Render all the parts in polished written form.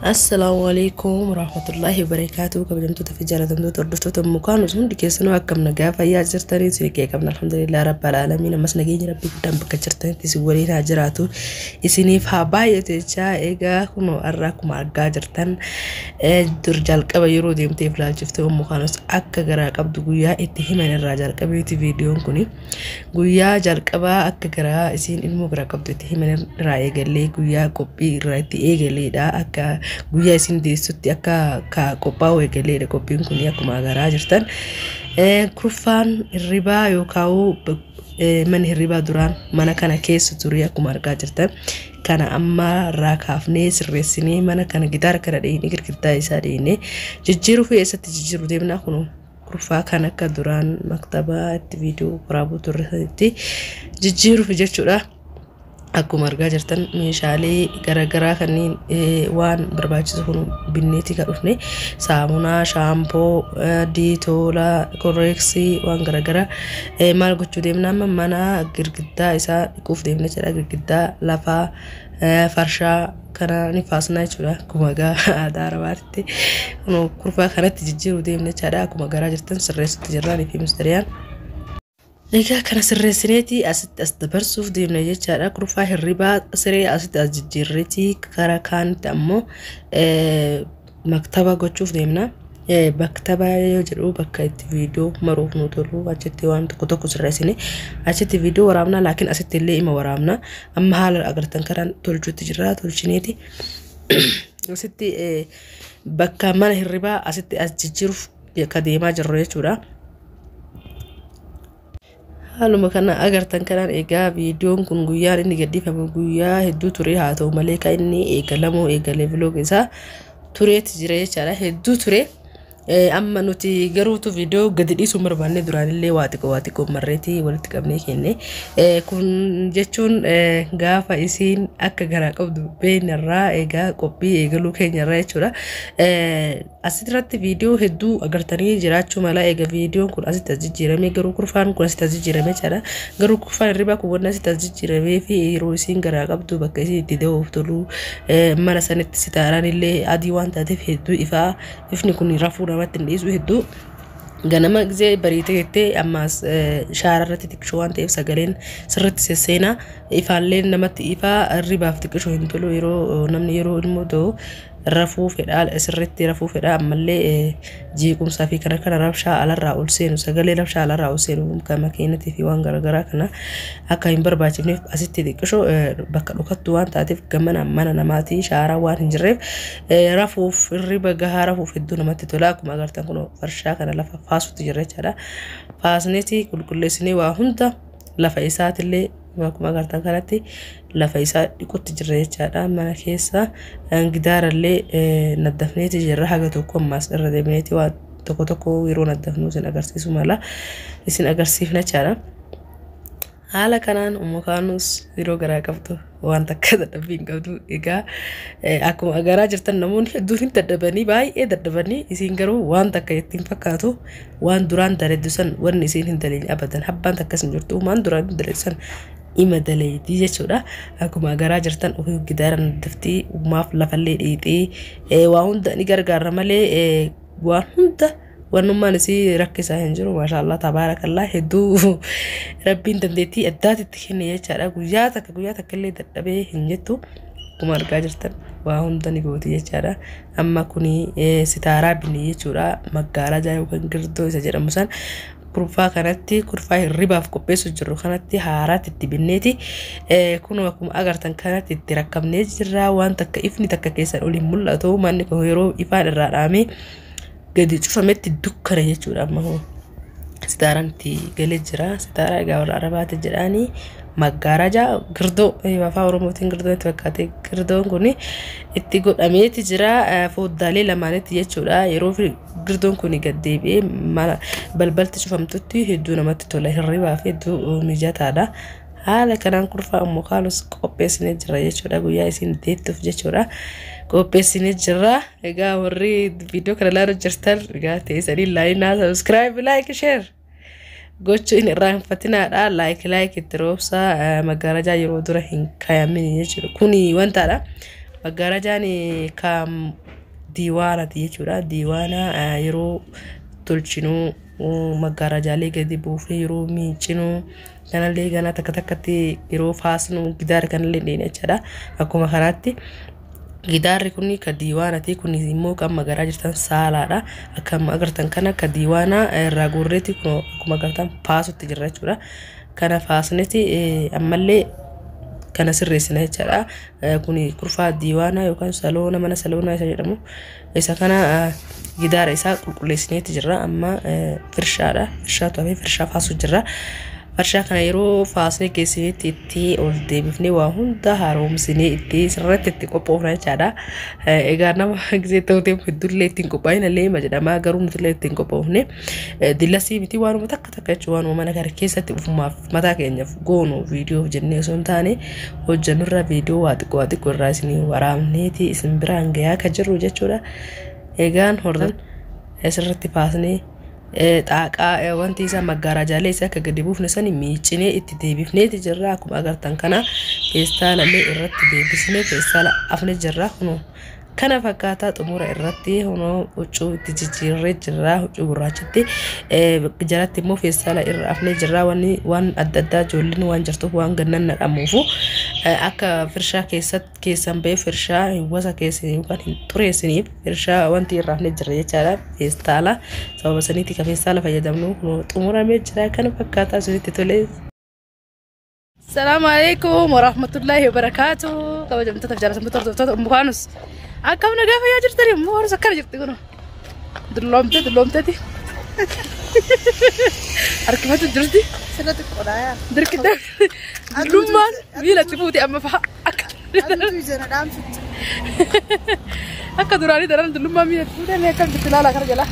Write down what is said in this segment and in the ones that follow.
السلام عليكم ورحمة الله وبركاته. كبدمتو تفجر دمتو تردفتو تمكان وسون دكيسنو أكم نجاف يا جرتني سريكي كمن الحمد لله رب العالمين مسنجين ربي قدام بكجرتني تسوولين هجراتو إسني فهباية تجا إيجا كنو أراكم أرجع جرتن درجال كبيرو ديم تفلا شفتو مكانوس أكا جرا كبدو جويا اتهمن الرجال كبيرتي فيديو كوني جويا جال كبا أكا جرا إسين المجرا كبدو اتهمن الرأي جلي جويا كوبي رأيتي إيجلي دا أكا guyyaa isin deessutti akka qophaa'u eegaleedha. Qophiin kun akkuma agarraa jirtan kurfaan hirribaa yookaan mana hirribaa duraan mana kana keessa ture akkuma argaa jirtan kana amma irraa kaafnee sirreessinee mana kana gitaara kana dheeyinee girgiddaa isaa dheeyinee jijjiiruuf eessatti jijjiiru deemnaa kun kurfaa kan akka duraan maktabaa itti viidiyoo waraabuu turreetti jijjiiruuf jechuudha. Akkuma argaa jirtan meeshaalee garaagaraa kanneen waan barbaachisu kun binneetii kan dhufne saamunaa, shaampoo, diitoola, koreeksii waan garaagaraa maal gochuu deemna amma mana girgiddaa isaa dhiquuf deemna jedha. Girgiddaa lafaa farshaa kana ni faasnaa jechuudha. Akkuma aadaa arabaatti kurfaa kanatti jijjiiruu deemna jedha. Akkuma agarraa jirtan sirreessutti jirraa fi ministeeriyaan. Egaa kana sirreessineeti asitti as dabarsuuf deemna jechaadha. Kurfaa hirribaa siree asitti as jijjiirreeti karaa kaanitti ammoo maktaba gochuuf deemna. Maktaba yoo jedhu bakka itti viidiyoo maruuf nu tolu achitti waan tokko sirreessine achitti viidiyoo waraabna laakiin asitti illee ima waraabna. Amma haala agartan karaan tolchuutti jirra tolchineeti. Asitti bakka mana hirribaa asitti as jijjiiruuf ka deemaa jirru jechuudha. Haaluma kana agartan kanaan egaa viidiyoon kun guyyaan inni gadhiifame guyyaa hedduu ture haa ta'u malee kan inni eegalamoo eegalee vlog isaa tureetti jira jechaadha. Hedduu ture amma nuti garuutu viidiyoo gadi dhiisuu barbaanne duraanillee waa xiqqoo marreetii walitti qabnee kenne kun jechuun gaafa isiin akka garaa qabdu beenarraa egaa qophii eegaluu keenyarraa jechuudha. Asirratti viidiyoo hedduu agartanii jiraachuu mala egaa viidiyoon kun asitti as jijjiiramee garuu kurfaan kun asitti as jijjiiramee jechaadha. Garuu kurfaan hirribaa kun wanna asitti as jijjiiramee fi yeroo isiin garaa qabdu bakka isiin itti da'uuf tolu mana sanitti sitaaraan illee adii waan taateef hedduu ifni kun rafuu namatti hin dhiisu hedduu ganama gisee bariitee jettee ammaas shaararratti xiqqishoo waan ta'eef sagaleen sirriitti sesseenaa ifaallee namatti ifaa hirribaaf xiqqishoo hin tolu yeroo namni yeroo immoo ta'u rafuu fedhaa sirriitti rafuu fedhaa ammallee jeequmsaa fi kana rabshaa alarraa ol seenu sagalee rabshaa alarraa ol seenu kan makiinatii fi waan garaagaraa kana akka hin barbaachifneef asitti xiqqishoo bakka dhukattu waan taateef gamana mana namaatii shaaraa waan hin jirreef rafuuf hirriba gahaa rafuuf hedduu namatti tola. Akkuma agartan kun farshaa kana lafa faasutti jirra jechaadha. Faasneeti qulqulleessinee waa hunda lafa isaatillee akkuma agartan kanatti lafa isaa dhiqutti jirra jechaadha. Mana keessa gidaarallee naddafneeti jirra haga tokko ammaas irra deebineeti waa tokko yeroo naddafnu isin agarsiisu mala isin agarsiifna jechaadha. Haala kanaan umukaanus yeroo garaa qabdu waan takka dadhabbii hin qabdu. Egaa akkuma agarraa jirtan namoonni hedduun hin dadhabanii baay'ee dadhabanii isin garuu waan takka ittiin fakkaatu waan duraan daleddusan wanni isin hin daleen abadan habbaan takkas hin jirtu waan duraan daleddusan ima daleetii jechuudha. Akkuma agarraa jirtan ofii gidaara naddaftii uumaaf lafallee dhiixee waa hunda ni gargaara malee waan hunda wanummaan isii rakkisaa hin jiru. Maashaallah tabaarakallah hedduu rabbiin dandeettii addaatitti kenne jechaadha. Guyyaa takka illee dadhabee hin jettu. Akkuma argaa jirtan waa hunda ni gooti jechaadha. Amma kuni sitaaraa binne jechuudha. Magaalaa yookaan girdoo isa jedhamu san kurfaa kanatti kurfaa hirribaaf qopheessu jirru kanatti haaraatti itti binneeti. Kun akkuma agartan kanatti itti rakkabnee jirra. Waan takka ifni takka keessan oliin mul'atu manni kun yeroo ifaan irraa dhaamee gadi cufametti dukkana jechuudha. Amma sitaaraan itti galee jira. Sitaaraa egaa warra arabaati jedhaanii maggaaraja girdoo afaan oromootiin girdoo itti fakkaate girdoon kun itti godhameeti jira foddaalee lamaanitti jechuudha. Yeroo girdoon kun gad deebi'ee mana balbalti cufamtutti hedduu namatti tola hirribaa fi hedduu mijataadha. Haala kanaan kurfaa ammoo kaalus qopheessinee jira jechuudha. Guyyaa isin deettuuf jechuudha. Qopheessinee jira. Egaa warri viidiyoo kana ilaaluu jirtan egaa teessanii laayinaa subscribe like share gochuu hin irraanfatinaadha. Like itti roobsaa magaalaa yeroo dura hin kaayamin jechuudha. Kuni wantaadha. maggaarajaan kam diiwaanati jechuudha. Diiwaana yeroo tolchinuu maggaarajaalee gadi buufnee yeroo miiccinuu kanallee gana takka takkatti yeroo faasnu gidaara kanallee dheedha jechuudha. Akkuma kanaatti gidaarri kun ka diiwaanati kun immoo kan magaaraa jirtan saalaadha. Akkuma agartan kana ka diiwaana irraa gorreeti kun akkuma agartan faasutti jirra jechuudha. Kana faasneeti ammallee kana sirreessina jechuudha. Kun kurfaa diiwaana yookaan saloona mana saloona isa jedhamu. Isa kana gidaara isaa qulqulleessineeti jirra. Amma firshaadha. Firshaatu hafe firshaa faasu jirra. Firshaa kana yeroo faasnee geessineetti itti ol deebifnee waa hunda haaromsinee itti sirratti itti qophoofna jechuudha. Egaa nama gisee ta'uutiin heddullee ittiin qophaa'ina leema jedhama garuu nutillee ittiin qophoofne dillasii miti waanuma takka takka jechuun waanuma mana kana keessatti ufumaaf mataa keenyaaf goonu viidiyoo jennee osoo hin taane hojjannurra viidiyoo waa xiqqoo irraa isin waraabneeti isin biraan gayaa akka jirru jechuudha. Egaan hordan asirratti faasnee xaaqaa wanti isa maggaarajaalee isa akka gadi buufne sani miiccinee itti deebifneeti jirra. Akkuma agartan kana feestaalallee irratti deebisnee feestaala afne jirra. Kana fakkaataa xumura irratti huccuu itti jijjiirree jirra. Huccuu gurraachatti jalatti immoo feestaala irra afne jirra. Waan adda addaa ijoolleen waan jirtuuf waan gannan nadhamuufu akka firshaa keessan ba'ee firshaa wasa keessanii yookaan hin xureessiniif firshaa wanti irra afne jirra jechaadha. Feestaala sababa saniitti ka feestaala fayyadamnu xumuramee jira. Kana fakkaataa sunitti tolee. Assalamu alaikum warahmatullahi wabarakatuh. Kabajamtoota jaallatamtoota hordoftoota Umbukaanus. Akkam nagaa fayyaa jirtani immoo warra akkana jirti kun. Dulloomteeti. Harkifatu jirti. Sirriitti qodaaya. Dirqita. Dullummaan miilatti fuuti amma fa'a akka. Aduu ijana dhaamsitti. Akka duraanii daran dullummaan miilatti fuutee mee akkam jirti ilaalaa kana jala.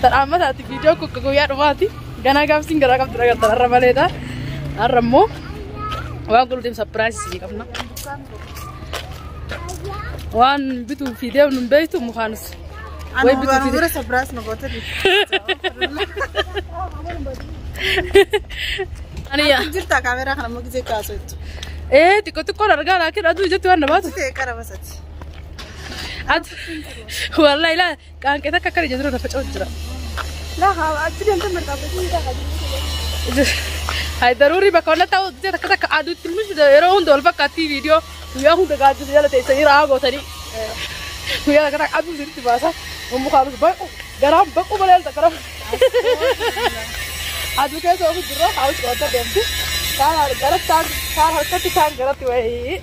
Tadhaamma taati viidiyoo kokka guyyaa dhumaati. Ganaa gaafsiin garaa qabdi dhagartan har'a maleedha. Har'a immoo waan guluudhaan sapiraayisii qabna. Waan bituu fi deemnu hin beektu Umbukaanus. Way bituu fi deemnu sapiraayis nu goota di. Aniya. Jirta kaameraa kana immoo gisee kaasootu. Xiqqoo argaa laakiin aduu ijatti waan nabaatu. Ta'e qara basati. Wallahi laa qaanqee takka akkana ija dura na faca'u jira. Laa haa achi deemtee marqaabbatii ta'a. Hai daruri bakka wanta ta'u takka takka aduutti ilmi yeroo hunda wal fakkaatti viidiyoo guyyaa hunda gaajjisa jala teessanii rahaa gootanii guyyaa kana aduu sirriitti baasa. Umbukaanus baqu garaan baqu malee alta gara aduu keessa ofi jirra haawus qoota deemti. Kaan gara kaan harkatti kaan garatti wayii.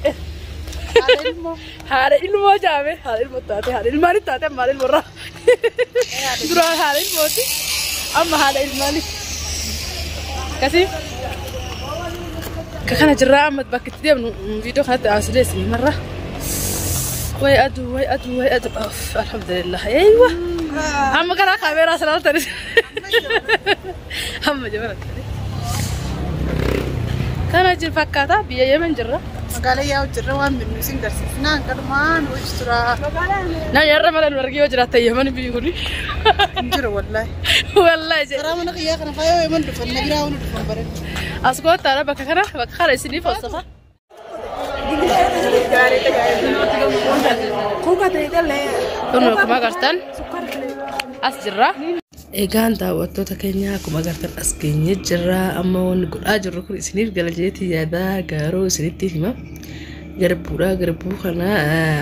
Haadha ilmoo jaame haadha ilmoo taate haadha ilmaanitti taate amma haadha ilmoorraa duraan haadha ilmooti amma haadha ilmaani. Kasih, kakak jerah amat bakit dia video kata asli sih marah. Wai aduh, alhamdulillah. Aywa, amma kan kamera selalu tadi. Amma jaman tadi. Kan aja fakata biaya menjerah. Magaalaa yaa hojjerra waan binnu isin garsiisnaan kadhumaan hojjetura. Naa yarra malee nu argee hojjeta ta'e yaman biyyi kuni. Injira wallahi. Wallahi je. Karaa mana qiyyaa kana faayoo yaman dhufan nagiraa hunda dhufan bare. As gootaadha bakka kana isiniif hoosafa. Kun akkuma agartan as jirra. Egaan daawwattoota keenya akkuma agartan as geenye jirra. Amma wanni godhaa jirru kun isiniif gala jeetii yaada garuu isinitti hima. Garbuu kana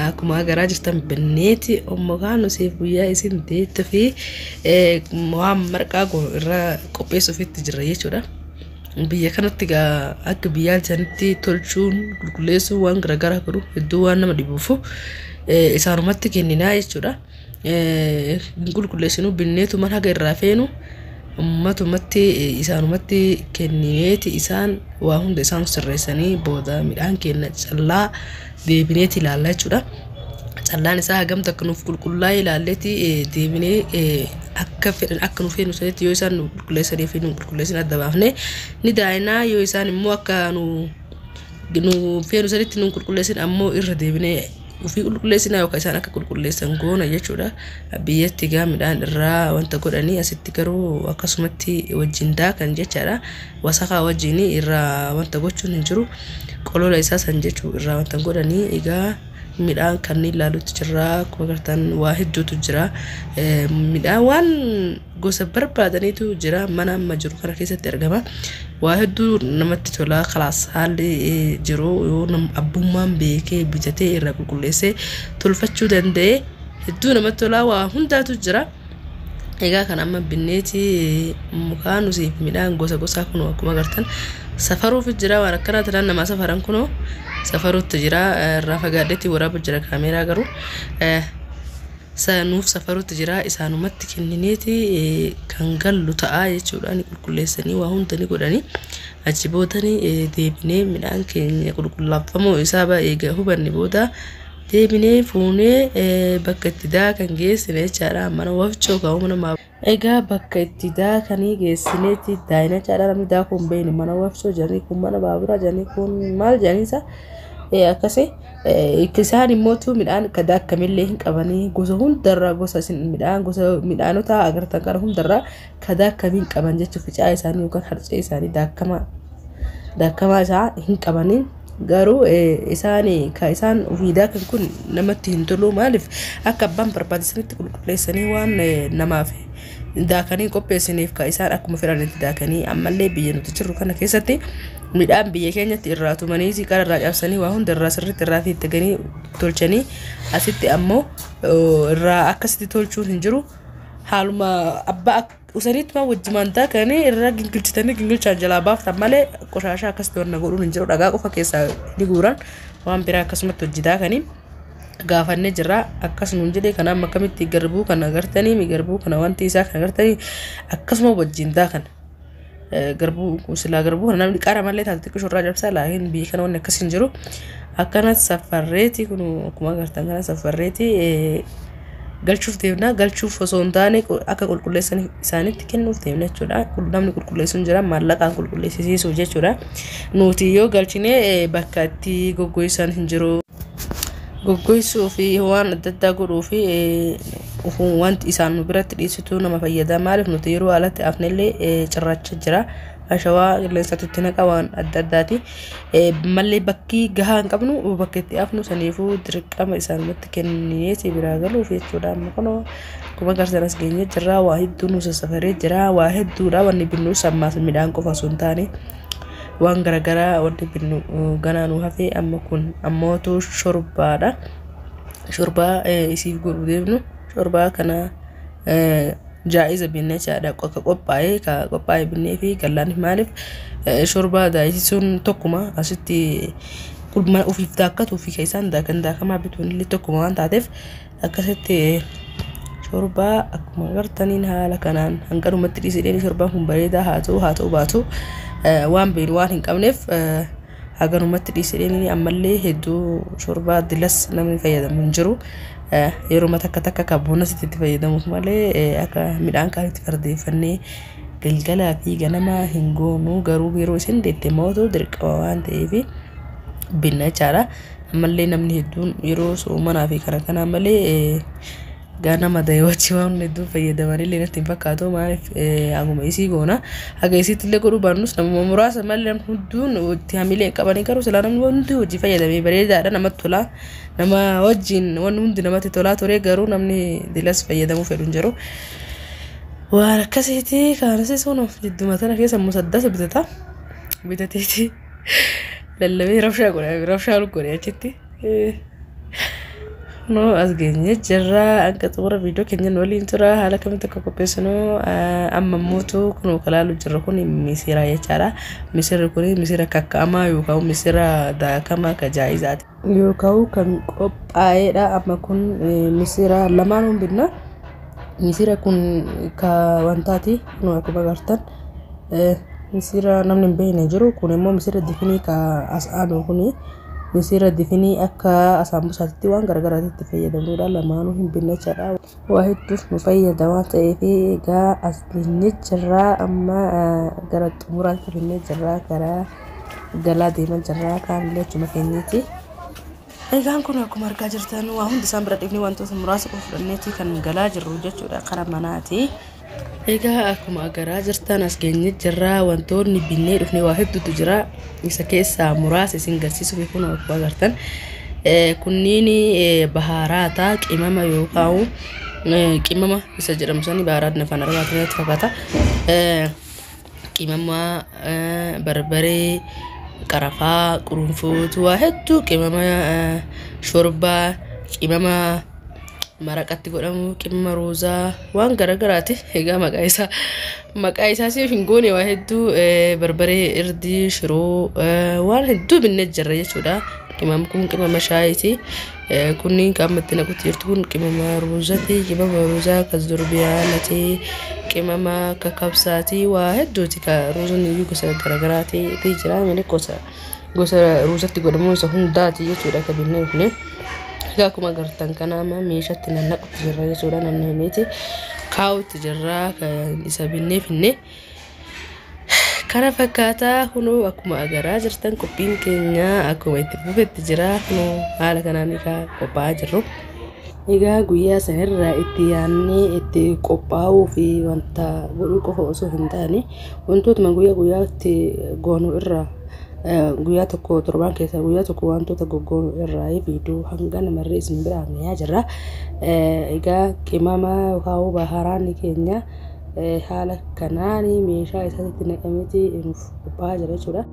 akkuma agaraa jirtan binneeti Umbukaanus guyyaa isin deettu fi waan marqaa irraa qopheessuufitti jirra jechuudha. Biyya kanatti akka biyyaa janitti tolchuun qulqulleessuun waan garaagaraa godhu hedduu waan nama dhibuufu isaanumatti kenninaa jechuudha. Qulqulleessinu binneetu mana haga irraa feenu ummatumatti isaanumatti kennineeti isaan waa hunda isaan sirreessanii booda midhaan kenna callaa deebineeti ilaallaa jechuudha. Callaan isaa hagam takka nuuf qulqullaa'ee ilaalleeti deebinee akka fedhan akka nuuf feenu sanitti yoo isaan qulqulleessanii fi nu qulqulleessin adda baafne ni daa'inaa yoo isaan immoo akka nu feenu sanitti nu qulqulleessin ammoo irra deebinee ufii qulqulleessina yookaan isaan akka qulqulleessan goona jechuudha. Biyyatti midhaan irraa wanta godhanii asitti garuu akkasumatti wajjin daakan jechaadha. Wasaqaa wajjin irraa wanta gochuun hin jiru. Qolola isaa san jechuu irraa wanta godhanii egaa midhaan kanneen ilaaluutti jira akkuma agartan waa hedduutu jira midhaan waan gosa barbaadaniitu jira mana amma jiru kana keessatti argama waa hedduu namatti tola khalaas haalli jiru yoo abbummaan beekee bitatee irra qulqulleessee tolfachuu danda'e hedduu namatti tola waa hundaatu jira egaa kan amma binneeti mukaan usiif midhaan gosa kun akkuma agartan safaruuf jira waan akkana tanan nama safaran kuno safaruutti jira rafa gaadhetti waraaba jira kaameeraa garuu sanuuf safaruutti jira isaanumatti kennineeti kan gallu ta'a jechuudha ni qulqulleessanii waa hundani godhani achi boodani deebinee midhaan keenya qulqullaafamuu isaa eega hubanni booda deebinee fuunee bakka itti daakan geessine jechaadha mana wafchoo ka'uu mana egaa bakka itti daakanii geessineeti daa'ina jechaadha namni daakuun beeyni mana wafchoo jedhanii kun mana baaburaa jedhanii kun maal jedhaniisa akkasii isaan immoo midhaan kada akkamillee hin qabanii gosa hundarraa gosa midhaan gosa midhaanota agartan kana hundarraa kada akkamiin qaban jechuuf ficaa isaanii yookaan harcee isaanii daakamaa isaa hin qabanii garuu isaan ufiidaa kan kun namatti hin tolu maaliif akka abbaan barbaadisanitti qulqulleessanii waan namaaf daakanii qopheessaniif ka isaan akkuma fedhanitti daakanii ammallee biyya nuti jirru kana keessatti midhaan biyya keenyatti irraa tumanii siqara irraa cabsanii waa hundarraa sirriitti irraa fiittaganii tolchanii asitti ammoo irraa akkasitti tolchuun hin jiru haaluma abbaa usanitti ma wajjimaan daakanii irraa gingilchaan jalaa baaftan malee qoshashaa akkasitti wanna godhuun hin jiru dhagaa qofa keessaa ni guuran waan biraa akkasumatti hojii daakanii gaafannee jira akkasuma jedhee kana amma kamitti garbuu kana agartanii mi garbuu kana wanti isaa kana agartanii akkasuma wajjin daakan garbuu silaa garbuu kana namni qara malee taate xiqqoo shorraa cabsaa laakiin biyya kana wanni akkas hin jiru akkana safarreeti kun akkuma agartan kana safarreeti galchuuf deemna galchuuf osoo hin taane akka qulqulleessan isaanitti kennuuf deemna jechuudha namni qulqulleessuun jira maallaqaan qulqulleessisiisuuf jechuudha nuti yoo galchine bakka itti goggoysan hin jiru goggoysuu fi waan adda addaa godhuu fi wanti isaan biratti dhiisitu nama fayyada maaliif nuti yeroo alatti afnellee cirracha jira ashawaa qilleensatti naqa waan adda addaati mallee bakki gahaa hin qabnu bakka itti afnu saniifuu dirqama isaanumatti kennineeti biraa galuuf jechuudha amma kunoo akkuma agarsanas geenye jira waa hedduu nu sassafaree jira waa hedduudha wanni binnu sammaas midhaan qofa osoo hin taane waan garagaraa wanti binnu ganaanuu hafee amma kun ammootu shorbaadha shorbaa isiif godhu deemnu shorbaa kana jaa'iza binne chaadha qophaa'ee binnee fi gallaan maaliif shorbaa daa'isuun tokkuma asitti kulma ufiif daakkatu fi keessaan daakamaa bituun illee tokkuma waan taateef akkasitti shorbaa akkuma agartaniin haala kanaan hanqarumatti dhiisidheen shorbaan kun bareedaa haa ta'u baatu waan beeru waan hin qabneef haganumatti dhiisidheen ammallee hedduu shorbaa dilas namni fayyadamu hin jiru yeroo takka kaboona sitti fayyadamuuf malee akka midhaan kaanitti fardeeffannee galgalaa fi ganama hin goonu garuu yeroo isin deette mootu dirqama waan ta'eef binna jechaadha ammallee namni hedduun yeroo soomanaa fi kana malee ganama dayochi waan hedduu fayyadamanii illee natti hin fakkaatu maaliif aguma isii goona haga isiitti illee godhuu baannus nama muraasa malee hedduun itti hamilee qabanii garuu silaa namni hundi hojii fayyadamee bareedaadha namatti tola nama wajjin wanni hundi namatti tolaa ture garuu namni dilas fayyadamuu fedhu hin jiru waan akkasiiti kaanas sun jidduma tana keessa musaddasa bitateeti lallabee rabshaa godhe achitti no as geenye jirra akka xumura viidiyoo keenya waliin tura haala kamitti akka qopheessinu amma mootu kun kalaalu jirra kun misira jechaadha misirri kun misira kakkaamaa yookaan misira daakamaa ka jaa'izaati yookaan kan qophaa'eedha amma kun misira lamaan binna misira kun ka wantaati no akkuma agartan misira namni hin beekne jiru kun immoo misira difinii ka as'aanuu kuni misira difinii akka asambusaatti waan garagaraatti fayyadamuudha lamaanuu hin binne jira waa hedduuf nu fayyada waan ta'eef egaa as binne jira amma gara xumuraatti binne jira gara galaa deeman jira kaanillee achuma keenyatti egaan kun akkuma argaa jirtan waa hundi isaan bira dhifnee wantoota muraasa fudhanneeti kan galaa jirru jechuudha karaa manaati egaa akkuma agaraa jirtan as geenye jirra wantoonni binnee dhufnee waa hedduutu jira isa keessaa muraasa isin garsiisuuf kun akkuma agartan kunniin bahaaraata qimama yookaan qimama isa jedhamu sani bahaaraat nafaan argaatanitti fakkaata. Qimama barbaree qarafaa qurunfuutu waa hedduu qimama shorbaa qimama maraqatti godhamu qimama roozaa waan garagaraati. Egaa maqaa isaa siif hin goone waa hedduu barbaree irdii shiroo waan hedduu binnee jirra jechuudha. Qimam kun qimama shaayiiti. Kunniin qaamatti naqutti jirtu kun qimama roozaati. Qimama roozaa kasdurbiyaanati qimama kakabsaati waa hedduuti. Ka roozonni iyyuu gosa garagaraati jira. Mini gosa roozatti godhamu isa hundaati jechuudha ka binnee dhufne. Egaa akkuma agartan kana amma meeshaatti nannaqutti jirra jechuudha. Nanneeti kaa'utti jirra isa binnee finne. Kana fakkaata kunoo akkuma agaraa jirtan qophiin keenya akkuma itti fufetti jira. Kunoo haala kanaan qophaa'aa jirru. Egaa guyyaa sanarraa itti yaannee itti qophaa'uu fi wanta godhuu qofa osoo hin taane wantootuma guyyaatti goonu irraa guyyaa tokko torbaan keessa guyyaa tokko wantoota goggoonu irraa viidiyoo hanga namarree isin biraan gahaa jirra. Egaa qimama yookaan bahaaraan keenya haala kanaan meeshaa isaatti naqameeti nuuf qophaa'aa jira jechuudha.